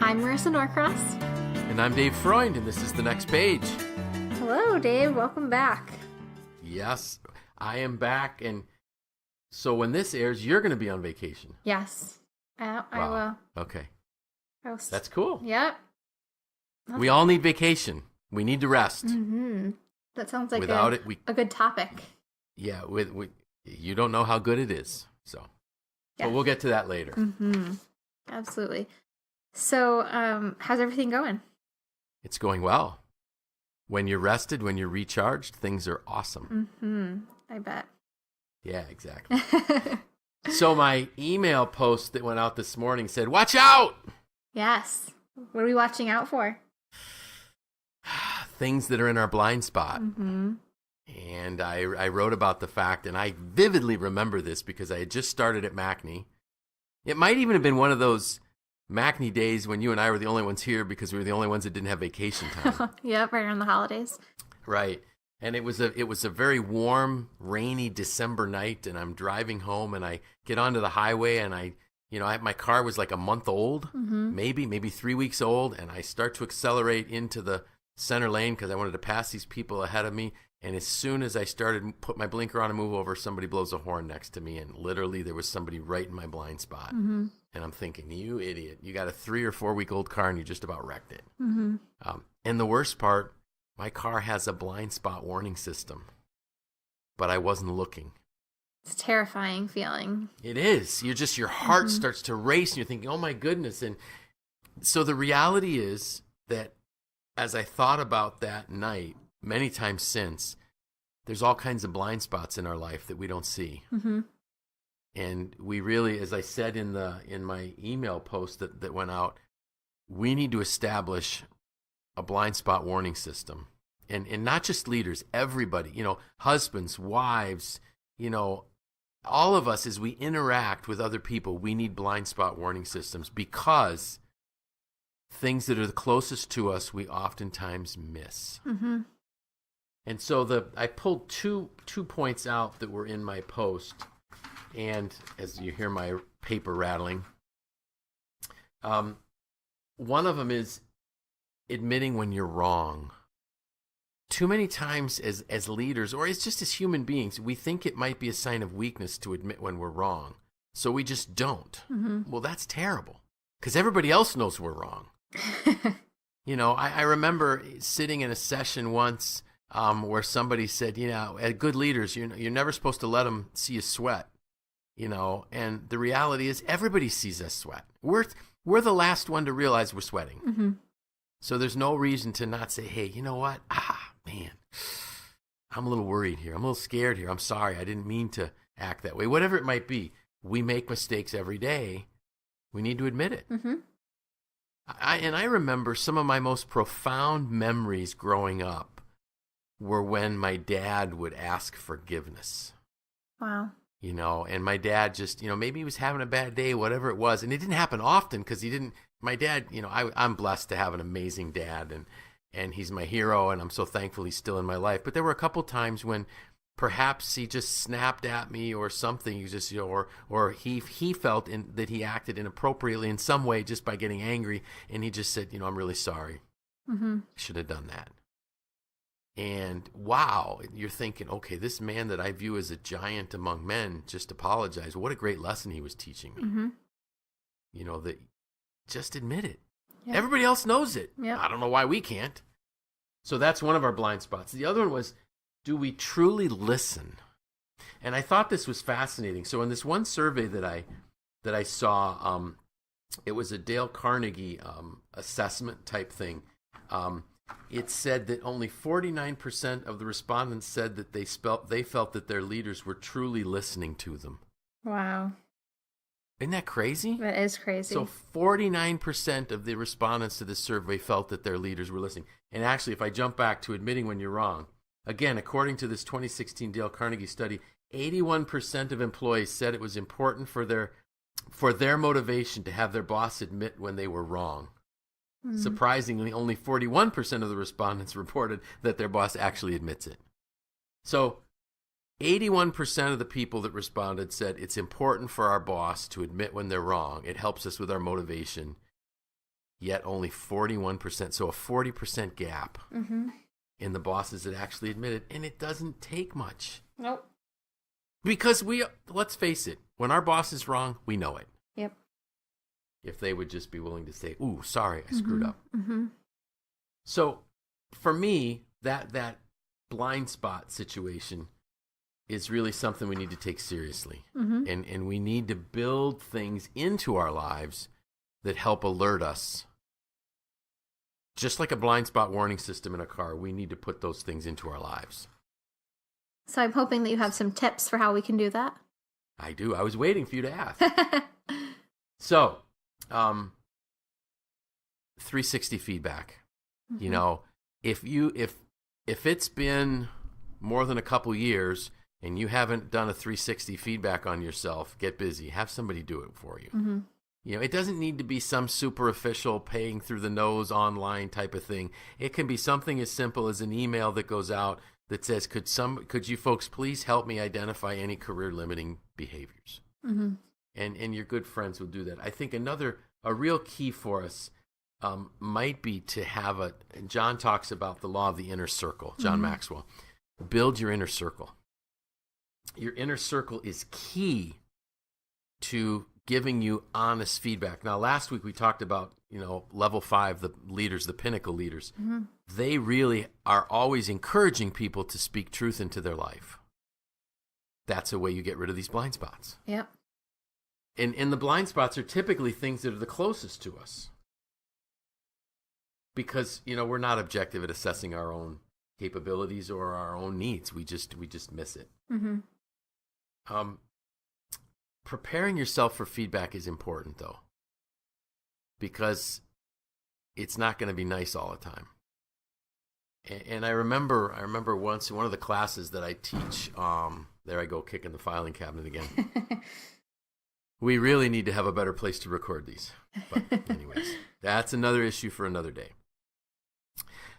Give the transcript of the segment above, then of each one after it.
I'm Marisa Norcross. And I'm Dave Freund, and this is The Next Page. Hello, Dave. Welcome back. Yes, I am back, and so when this airs, you're going to be on vacation. Yes, I will. Okay. That's That's cool. Yep. We all need vacation. We need to rest. Mm-hmm. That sounds like Without a good topic. Yeah, you don't know how good it is. So, But we'll get to that later. Mm-hmm. Absolutely. So, how's everything going? It's going well. When you're rested, when you're recharged, things are awesome. Mm-hmm. I bet. Yeah, exactly. So my email post that went out this morning said, "Watch out!" Yes. What are we watching out for? Things that are in our blind spot. Mm-hmm. And I wrote about the fact, and I vividly remember this because I had just started at Macne. It might even have been one of those Macne days when you and I were the only ones here because we were the only ones that didn't have vacation time. Yep, right around the holidays. Right. And it was a very warm, rainy December night, and I'm driving home, and I get onto the highway, and my car was like a month old, maybe 3 weeks old, and I start to accelerate into the center lane because I wanted to pass these people ahead of me. And as soon as I started to put my blinker on and move over, somebody blows a horn next to me, and literally there was somebody right in my blind spot. Mm-hmm. And I'm thinking, you idiot, you got a 3 or 4 week old car and you just about wrecked it. Mm-hmm. And the worst part, my car has a blind spot warning system, but I wasn't looking. It's a terrifying feeling. It is. Your heart starts to race and you're thinking, oh my goodness. And so the reality is that as I thought about that night, many times since, there's all kinds of blind spots in our life that we don't see. Mm-hmm. And we really, as I said in my email post that went out, we need to establish a blind spot warning system. And not just leaders, everybody, husbands, wives, all of us, as we interact with other people, we need blind spot warning systems because things that are the closest to us, we oftentimes miss. Mm-hmm. And so I pulled two points out that were in my post. And as you hear my paper rattling, one of them is admitting when you're wrong. Too many times as leaders, or it's just as human beings, we think it might be a sign of weakness to admit when we're wrong. So we just don't. Mm-hmm. Well, that's terrible because everybody else knows we're wrong. I remember sitting in a session once where somebody said, good leaders, you're never supposed to let them see you sweat. And the reality is everybody sees us sweat. We're the last one to realize we're sweating. Mm-hmm. So there's no reason to not say, hey, you know what? Man, I'm a little worried here. I'm a little scared here. I'm sorry. I didn't mean to act that way. Whatever it might be, we make mistakes every day. We need to admit it. Mm-hmm. I remember some of my most profound memories growing up were when my dad would ask forgiveness. Wow. And my dad just, maybe he was having a bad day, whatever it was. And it didn't happen often because my dad, I'm blessed to have an amazing dad and he's my hero and I'm so thankful he's still in my life. But there were a couple times when perhaps he just snapped at me or something, or he felt that he acted inappropriately in some way just by getting angry. And he just said, I'm really sorry. Mm-hmm. I should have done that. And wow, you're thinking, okay, this man that I view as a giant among men just apologized. What a great lesson he was teaching me. Mm-hmm. That just admit it. Yep. Everybody else knows it. Yep. I don't know why we can't. So that's one of our blind spots. The other one was, do we truly listen? And I thought this was fascinating. So in this one survey that I saw, it was a Dale Carnegie assessment type thing. It said that only 49% of the respondents said that they felt that their leaders were truly listening to them. Wow. Isn't that crazy? That is crazy. So 49% of the respondents to this survey felt that their leaders were listening. And actually, if I jump back to admitting when you're wrong, again, according to this 2016 Dale Carnegie study, 81% of employees said it was important for their motivation to have their boss admit when they were wrong. Mm-hmm. Surprisingly, only 41% of the respondents reported that their boss actually admits it. So 81% of the people that responded said it's important for our boss to admit when they're wrong. It helps us with our motivation. yet only 41%. So a 40% gap in the bosses that actually admit it. And it doesn't take much. Nope. Because let's face it, when our boss is wrong, we know it. Yep. If they would just be willing to say, ooh, sorry, I screwed up. Mm-hmm. So for me, that blind spot situation is really something we need to take seriously. And we need to build things into our lives that help alert us. Just like a blind spot warning system in a car, we need to put those things into our lives. So I'm hoping that you have some tips for how we can do that. I do. I was waiting for you to ask. So, 360 feedback. You know, if it's been more than a couple years and you haven't done a 360 feedback on yourself, get busy. Have somebody do it for you. You know, it doesn't need to be some super official paying through the nose online type of thing. It can be something as simple as an email that goes out that says, could you folks please help me identify any career limiting behaviors? And your good friends will do that. I think a real key for us might be to have and John talks about the law of the inner circle, John Maxwell. Build your inner circle. Your inner circle is key to giving you honest feedback. Now, last week we talked about, level 5, the leaders, the pinnacle leaders. They really are always encouraging people to speak truth into their life. That's a way you get rid of these blind spots. Yep. And the blind spots are typically things that are the closest to us. Because, we're not objective at assessing our own capabilities or our own needs. We just miss it. Preparing yourself for feedback is important, though, because it's not going to be nice all the time. And I remember once in one of the classes that I teach, there I go kicking the filing cabinet again. We really need to have a better place to record these. But anyways, that's another issue for another day.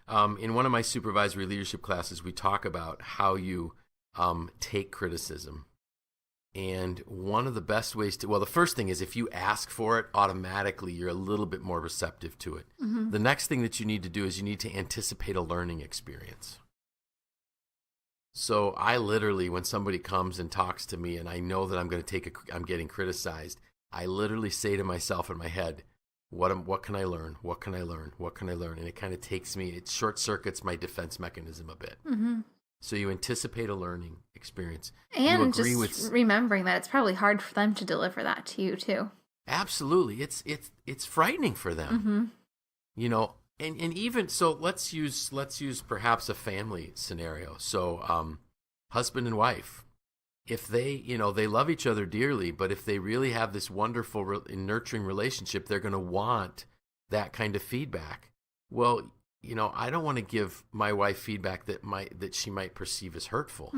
In one of my supervisory leadership classes, we talk about how you take criticism. And one of the best ways the first thing is if you ask for it, automatically you're a little bit more receptive to it. The next thing that you need to do is you need to anticipate a learning experience. So I literally, when somebody comes and talks to me and I know that I'm getting criticized, I literally say to myself in my head, what can I learn? What can I learn? What can I learn? And it kind of it short circuits my defense mechanism a bit. So you anticipate a learning experience. And just remembering that it's probably hard for them to deliver that to you too. Absolutely. It's frightening for them. And even so let's use perhaps a family scenario. So husband and wife, if they love each other dearly, but if they really have this wonderful nurturing relationship, they're going to want that kind of feedback. Well, I don't want to give my wife feedback that she might perceive as hurtful.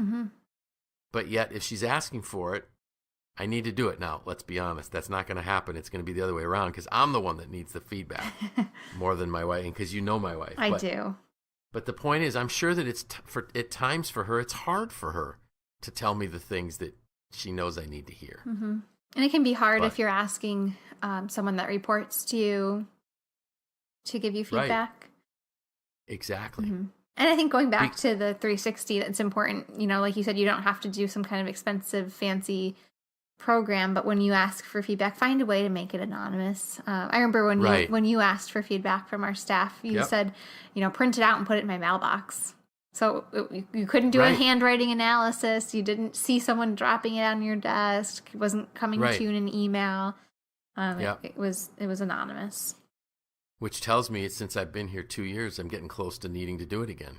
But yet, if she's asking for it, I need to do it. Now, let's be honest. That's not going to happen. It's going to be the other way around because I'm the one that needs the feedback more than my wife, and because my wife. I do. But the point is, I'm sure that at times for her, it's hard for her to tell me the things that she knows I need to hear. And it can be hard if you're asking someone that reports to you to give you feedback. Right. Exactly. And I think going back to the 360, that's important. Like you said, you don't have to do some kind of expensive, fancy program, but when you ask for feedback, find a way to make it anonymous. I remember when you asked for feedback from our staff, you said, print it out and put it in my mailbox. So you couldn't do a handwriting analysis. You didn't see someone dropping it on your desk. It wasn't coming to you in an email. It was anonymous. Which tells me since I've been here 2 years, I'm getting close to needing to do it again.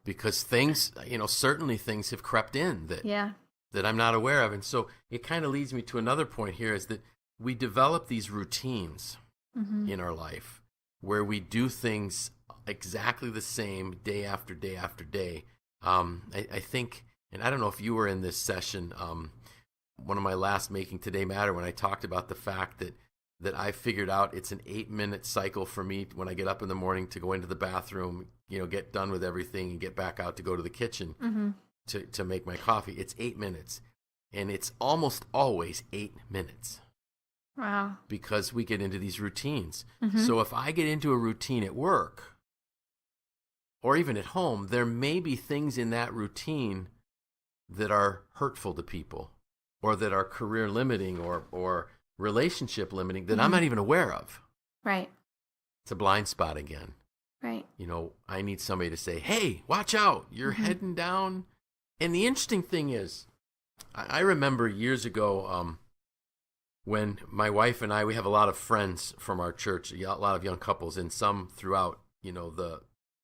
Because things, certainly things have crept in that I'm not aware of. And so it kind of leads me to another point here is that we develop these routines in our life where we do things exactly the same day after day after day. I think, and I don't know if you were in this session, one of my last Making Today Matter, when I talked about the fact that I figured out it's an 8-minute cycle for me when I get up in the morning to go into the bathroom, get done with everything and get back out to go to the kitchen to make my coffee. It's 8 minutes. And it's almost always 8 minutes. Wow. Because we get into these routines. Mm-hmm. So if I get into a routine at work or even at home, there may be things in that routine that are hurtful to people or that are career limiting or relationship limiting that I'm not even aware of. Right. It's a blind spot again. Right. I need somebody to say, hey, watch out, you're heading down. And the interesting thing is, I remember years ago when my wife and we have a lot of friends from our church, a lot of young couples, and some throughout, the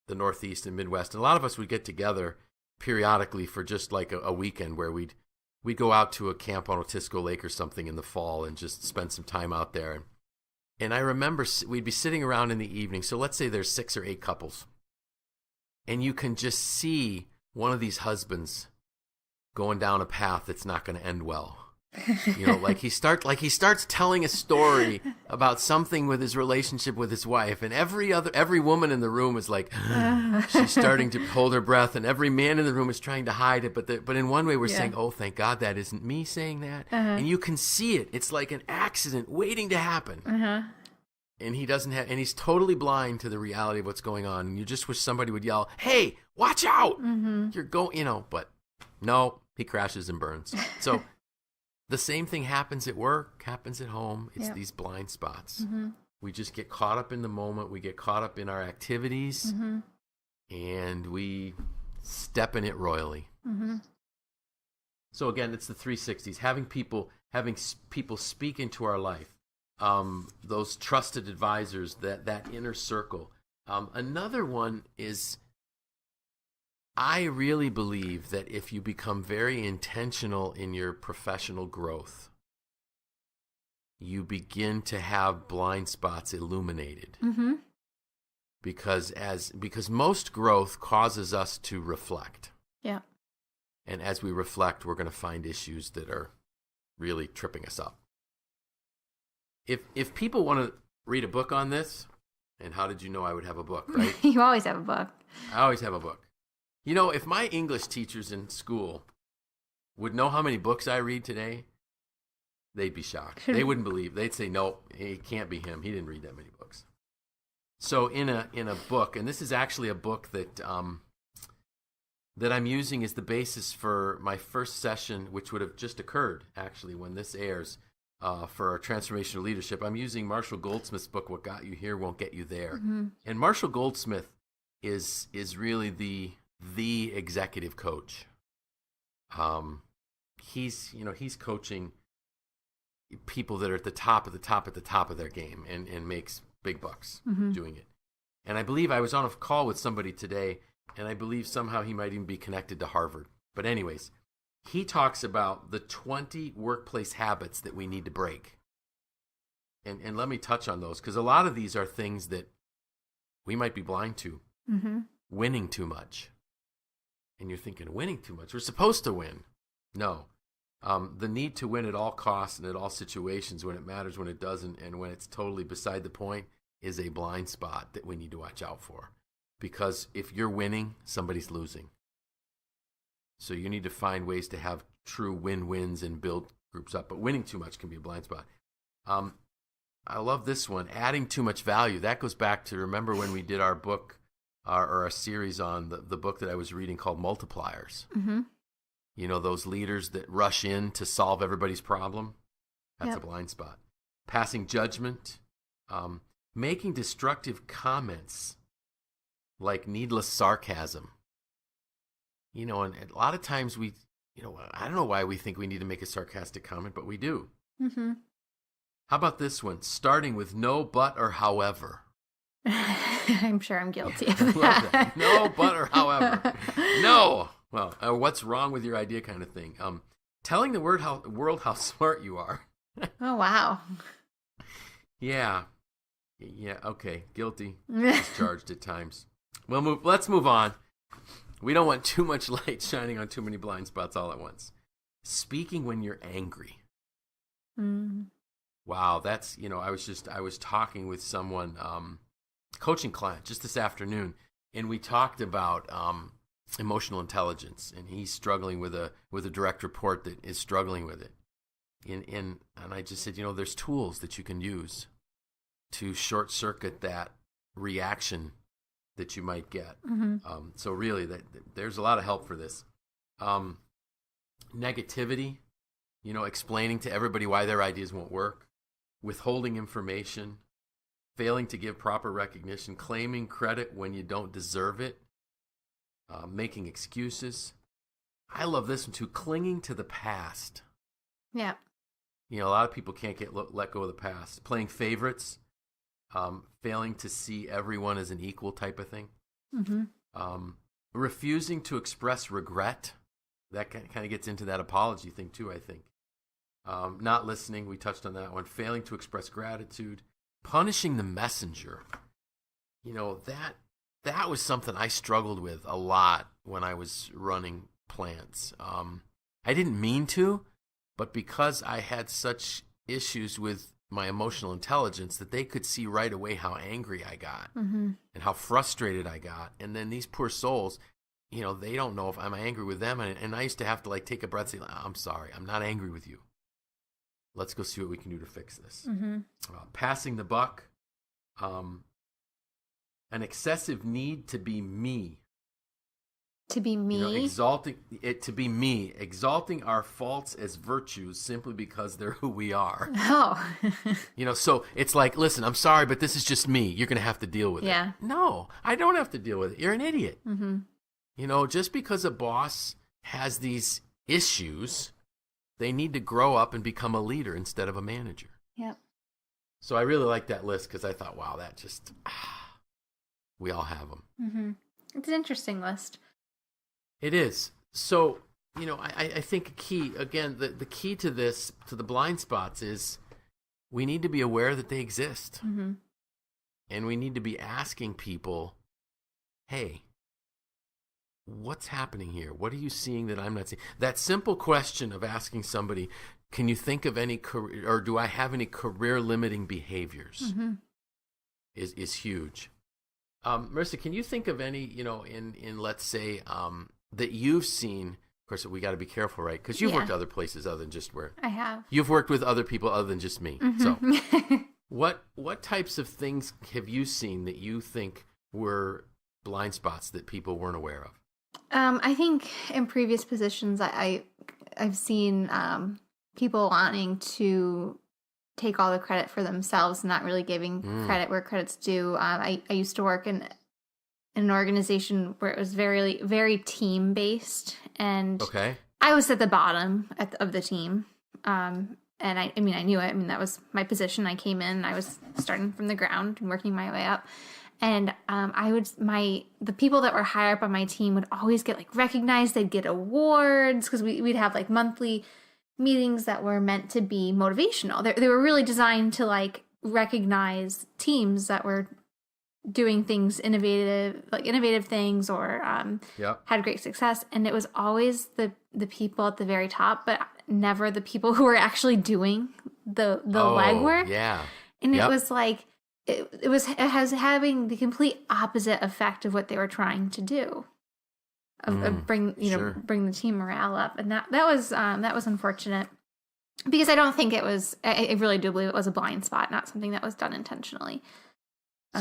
Northeast and Midwest. And a lot of us would get together periodically for just like a weekend where we'd go out to a camp on Otisco Lake or something in the fall and just spend some time out there. And I remember we'd be sitting around in the evening. So let's say there's 6 or 8 couples. And you can just see one of these husbands going down a path that's not going to end well. Like he starts telling a story about something with his relationship with his wife, and every woman in the room is like, she's starting to hold her breath, and every man in the room is trying to hide it, but in one way we're saying, oh, thank God that isn't me saying that, and you can see it. It's like an accident waiting to happen, and he doesn't have, and he's totally blind to the reality of what's going on, and you just wish somebody would yell, hey, watch out, you're going, but no, he crashes and burns. So. The same thing happens at work, happens at home. It's these blind spots. We just get caught up in the moment. We get caught up in our activities, and we step in it royally. So again, it's the 360s. Having people speak into our life. Those trusted advisors, that inner circle. Another one is, I really believe that if you become very intentional in your professional growth, you begin to have blind spots illuminated. Because most growth causes us to reflect. Yeah. And as we reflect, we're going to find issues that are really tripping us up. If people want to read a book on this, and how did you know I would have a book, right? You always have a book. I always have a book. If my English teachers in school would know how many books I read today, they'd be shocked. They wouldn't believe. They'd say, no, it can't be him. He didn't read that many books. So in a book, and this is actually a book that I'm using as the basis for my first session, which would have just occurred, actually, when this airs, for our transformational leadership. I'm using Marshall Goldsmith's book, What Got You Here Won't Get You There. And Marshall Goldsmith is really the executive coach. He's coaching people that are at the top of their game and makes big bucks doing it. And I believe I was on a call with somebody today, and I believe somehow he might even be connected to Harvard. But anyways, he talks about the 20 workplace habits that we need to break. And let me touch on those, because a lot of these are things that we might be blind to. Winning too much. And you're thinking, winning too much? We're supposed to win. No. The need to win at all costs and at all situations, when it matters, when it doesn't, and when it's totally beside the point, is a blind spot that we need to watch out for. Because if you're winning, somebody's losing. So you need to find ways to have true win-wins and build groups up. But winning too much can be a blind spot. I love this one, adding too much value. That goes back to, remember when we did our book, or a series on the book that I was reading called Multipliers. Those leaders that rush in to solve everybody's problem. That's a blind spot. Passing judgment, making destructive comments like needless sarcasm. And a lot of times we, I don't know why we think we need to make a sarcastic comment, but we do. How about this one? Starting with no, but, or however. I'm sure I'm guilty of that. No, but, or however. No. Well, what's wrong with your idea kind of thing. Telling the world how smart you are. Oh, wow. Yeah. Yeah, okay. Guilty. Discharged at times. Let's move on. We don't want too much light shining on too many blind spots all at once. Speaking when you're angry. Wow, that's, I was talking with someone, coaching client just this afternoon, and we talked about emotional intelligence, and he's struggling with a direct report that is struggling with it. and I just said, there's tools that you can use to short circuit that reaction that you might get. So really, there's a lot of help for this. Negativity, explaining to everybody why their ideas won't work, withholding information, failing to give proper recognition, claiming credit when you don't deserve it, making excuses. I love this one too, clinging to the past. Yeah. A lot of people can't let go of the past. Playing favorites, failing to see everyone as an equal type of thing. Refusing to express regret. That kind of gets into that apology thing too, I think. Not listening, we touched on that one. Failing to express gratitude. Punishing the messenger. That was something I struggled with a lot when I was running plants. I didn't mean to, but because I had such issues with my emotional intelligence that they could see right away how angry I got and how frustrated I got. And then these poor souls, they don't know if I'm angry with them. And I used to have to take a breath and say, I'm sorry, I'm not angry with you. Let's go see what we can do to fix this. Passing the buck, an excessive need to be me. To be me? Exalting our faults as virtues simply because they're who we are. Oh. So it's like, listen, I'm sorry, but this is just me. You're going to have to deal with it. No, I don't have to deal with it. You're an idiot. Just because a boss has these issues, they need to grow up and become a leader instead of a manager. Yep. So I really like that list because I thought, wow, that just, we all have them. It's an interesting list. It is. So, I think the key to this, to the blind spots is we need to be aware that they exist. And we need to be asking people, hey, what's happening here? What are you seeing that I'm not seeing? That simple question of asking somebody, can you think of any career, or do I have any career limiting behaviors is huge. Marisa, can you think of any, in let's say, that you've seen? Of course, we got to be careful, right? Because you've worked other places other than just where I have. You've worked with other people other than just me. So, what types of things have you seen that you think were blind spots that people weren't aware of? I think in previous positions, I've seen people wanting to take all the credit for themselves, not really giving credit where credit's due. I used to work in an organization where it was very, very team based, and I was at the bottom of the team. And I knew it. That was my position. I came in, I was starting from the ground and working my way up. And the people that were higher up on my team would always get recognized. They'd get awards because we'd have monthly meetings that were meant to be motivational. They were really designed to recognize teams that were doing things innovative things, or had great success. And it was always the people at the very top, but never the people who were actually doing the legwork. Yeah. And it was it was having the complete opposite effect of what they were trying to do, of bring the team morale up. And that was unfortunate, because I don't think it was. I really do believe it was a blind spot, not something that was done intentionally.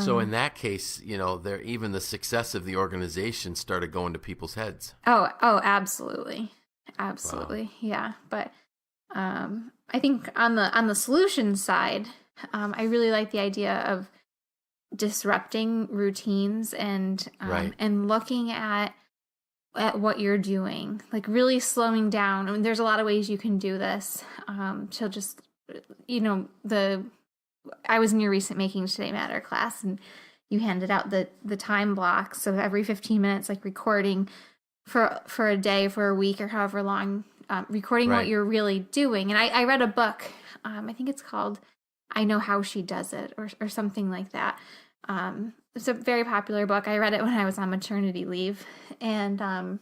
So in that case, even the success of the organization started going to people's heads. Oh, absolutely. Wow. Yeah. But I think on the solution side, I really like the idea of disrupting routines and looking at what you're doing, really slowing down. There's a lot of ways you can do this. To just, I was in your recent Making Today Matter class, and you handed out the time blocks. So every 15 minutes, recording for a day, for a week, or however long, recording what you're really doing. And I read a book, I think it's called I Know How She Does It, or something like that. It's a very popular book. I read it when I was on maternity leave, and so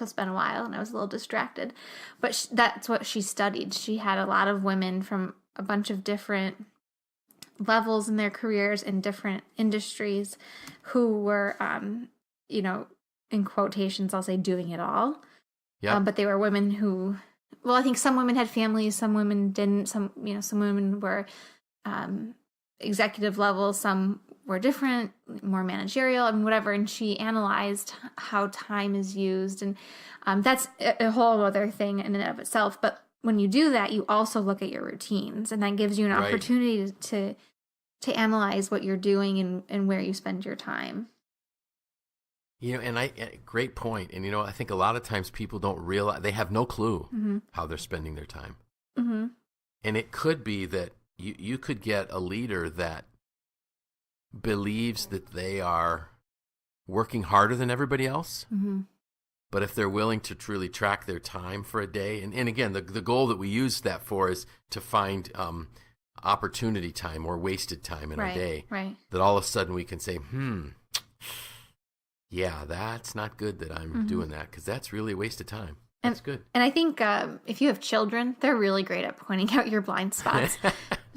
it's been a while, and I was a little distracted. But that's what she studied. She had a lot of women from a bunch of different levels in their careers in different industries who were, in quotations, I'll say, doing it all. Yeah. But they were women who Well, I think some women had families, some women didn't. Some women were executive level, some were different, more managerial, and whatever. And she analyzed how time is used, and that's a whole other thing in and of itself. But when you do that, you also look at your routines, and that gives you an opportunity to analyze what you're doing and where you spend your time. And great point. And, I think a lot of times people don't realize, they have no clue how they're spending their time. Mm-hmm. And it could be that you could get a leader that believes that they are working harder than everybody else. Mm-hmm. But if they're willing to truly track their time for a day, and again, the goal that we use that for is to find opportunity time or wasted time in our day, that all of a sudden we can say, yeah, that's not good that I'm doing that, because that's really a waste of time. That's good. And I think if you have children, they're really great at pointing out your blind spots.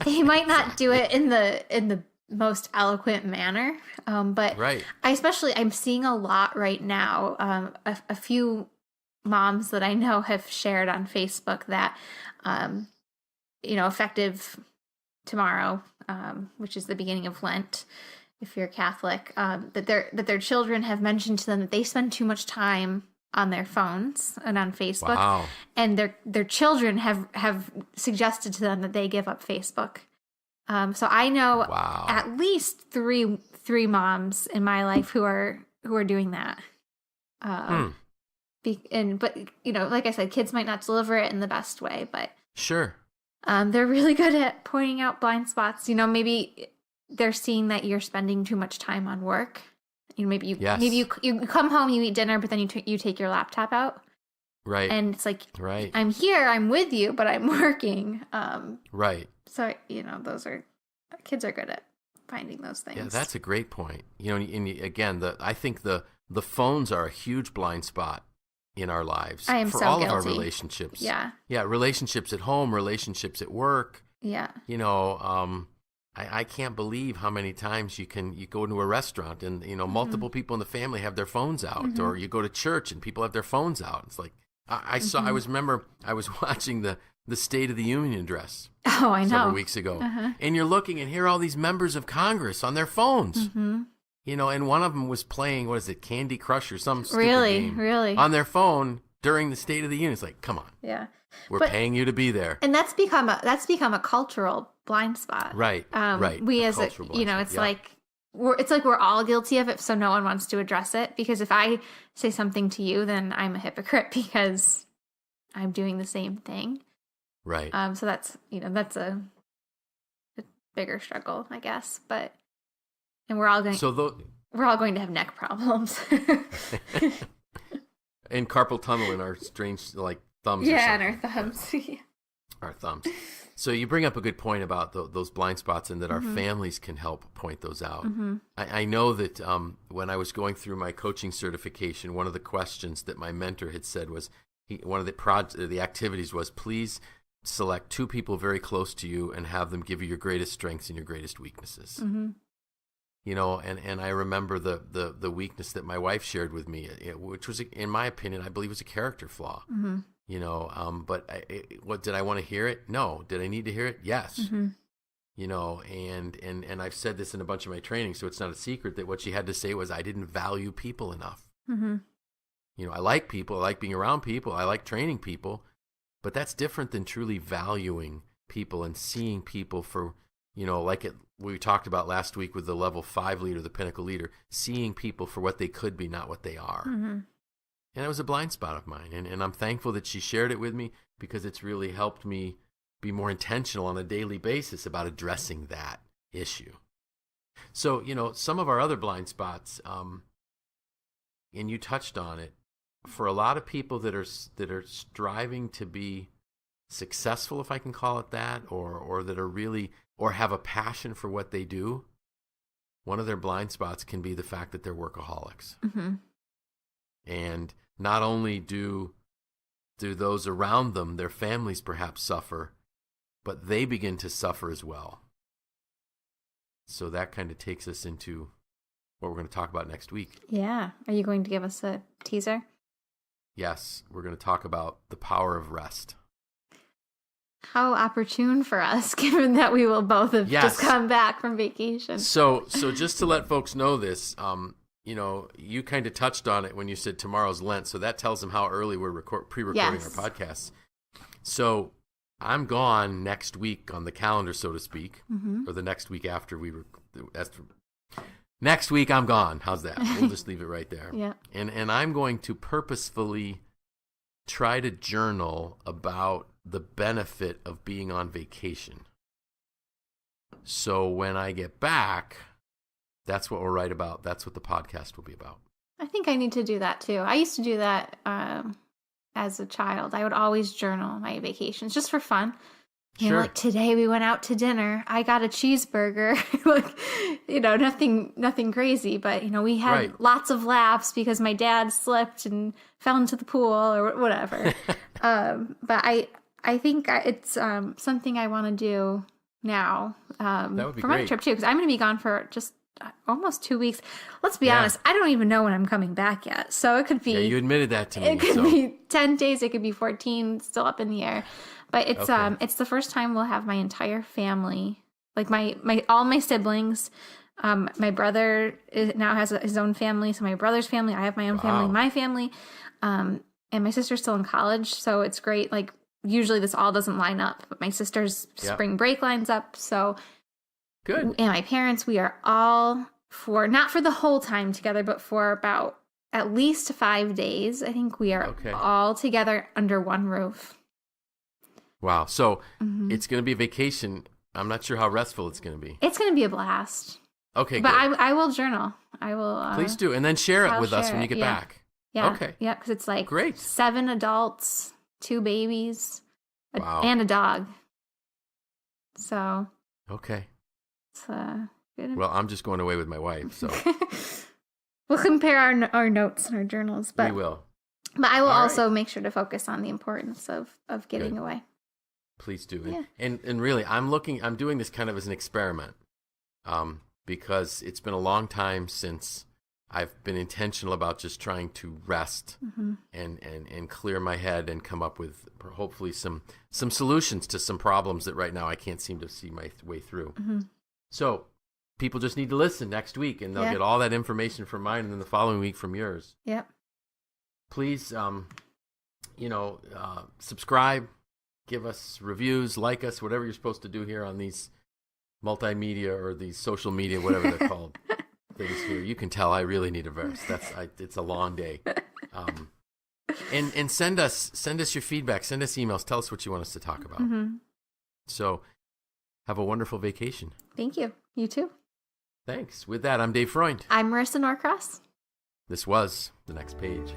They might not do it in the most eloquent manner, but I'm seeing a lot right now. A few moms that I know have shared on Facebook that, effective tomorrow, which is the beginning of Lent, if you're Catholic, that their children have mentioned to them that they spend too much time on their phones and on Facebook, and their children have suggested to them that they give up Facebook. So I know at least three moms in my life who are doing that. But like I said, kids might not deliver it in the best way, but sure, they're really good at pointing out blind spots. Maybe they're seeing that you're spending too much time on work. Maybe you come home, you eat dinner, but then you take your laptop out. Right. And it's like, I'm here, I'm with you, but I'm working. Right. So, kids are good at finding those things. Yeah, that's a great point. And again, I think the phones are a huge blind spot in our lives. I am for so all guilty. of our relationships. Yeah. Yeah, relationships at home, relationships at work. Yeah. I can't believe how many times you go into a restaurant and, multiple people in the family have their phones out, or you go to church and people have their phones out. It's like, I was watching the State of the Union address several weeks ago, and you're looking and hear all these members of Congress on their phones, and one of them was playing, what is it, Candy Crush or some stupid game on their phone during the State of the Union. It's like, come on. Yeah. We're paying you to be there. And that's become a cultural blind spot. Right. Right. We it's like we're all guilty of it, so no one wants to address it, because if I say something to you, then I'm a hypocrite because I'm doing the same thing. Right. So that's a bigger struggle, I guess, and we're all going to have neck problems. And carpal tunnel in our strange thumbs. Yeah, and our thumbs. Our thumbs. So you bring up a good point about those blind spots, and that our families can help point those out. I know that when I was going through my coaching certification, one of the questions that my mentor had said was, one of the activities was, please select 2 people very close to you and have them give you your greatest strengths and your greatest weaknesses. And I remember the weakness that my wife shared with me, which was, in my opinion, I believe was a character flaw. But what did I want to hear it? No. Did I need to hear it? Yes. And I've said this in a bunch of my training, so it's not a secret that what she had to say was, I didn't value people enough. I like people, I like being around people, I like training people, but that's different than truly valuing people and seeing people for, we talked about last week with the level 5 leader, the pinnacle leader, seeing people for what they could be, not what they are. And it was a blind spot of mine. And I'm thankful that she shared it with me, because it's really helped me be more intentional on a daily basis about addressing that issue. So, some of our other blind spots, and you touched on it, for a lot of people that are striving to be successful, if I can call it that, or that are really, or have a passion for what they do, one of their blind spots can be the fact that they're workaholics. And not only do those around them, their families perhaps suffer, but they begin to suffer as well. So that kind of takes us into what we're going to talk about next week. Yeah. Are you going to give us a teaser? Yes. We're going to talk about the power of rest. How opportune for us, given that we will both have just come back from vacation. So just to let folks know this, you kind of touched on it when you said tomorrow's Lent, so that tells them how early we're pre-recording our podcasts. So I'm gone next week on the calendar, so to speak, or the next week after next week I'm gone. How's that? We'll just leave it right there. Yeah. And I'm going to purposefully try to journal about the benefit of being on vacation. So when I get back, that's what we'll write about. That's what the podcast will be about. I think I need to do that too. I used to do that as a child. I would always journal my vacations just for fun. You know, like today we went out to dinner. I got a cheeseburger. Nothing crazy, but we had lots of laughs because my dad slipped and fell into the pool or whatever. But I think it's something I want to do now that would be for great. my trip too, because I'm going to be gone for just almost 2 weeks. Let's be honest, I don't even know when I'm coming back yet. So it could be... Yeah, you admitted that to me. It could be 10 days, it could be 14, still up in the air. But it's the first time we'll have my entire family, like all my siblings. My brother now has his own family, so my brother's family, I have my own family, my family. And my sister's still in college, so it's great. Like, usually this all doesn't line up, but my sister's spring break lines up, so... Good. And my parents, we are all not for the whole time together, but for about at least 5 days. I think we are all together under one roof. Wow. So it's going to be a vacation. I'm not sure how restful it's going to be. It's going to be a blast. Okay, but good. I will journal. I will. Please do. And then share it with us when you get back. Yeah. Okay. Yeah, because it's like great. 7 adults, 2 babies, and a dog. So. Okay. It's good. Well, I'm just going away with my wife, so. We'll compare our notes and our journals. But we will. But I will also make sure to focus on the importance of getting away. Please do. Yeah. And really, I'm doing this kind of as an experiment, because it's been a long time since I've been intentional about just trying to rest and clear my head and come up with hopefully some solutions to some problems that right now I can't seem to see my way through. So people just need to listen next week, and they'll get all that information from mine, and then the following week from yours. Yep. Please, subscribe, give us reviews, like us, whatever you're supposed to do here on these multimedia or these social media, whatever they're called. Things here. You can tell I really need a verse. It's a long day. And send us your feedback. Send us emails. Tell us what you want us to talk about. So have a wonderful vacation. Thank you. You too. Thanks. With that, I'm Dave Freund. I'm Marisa Norcross. This was The Next Page.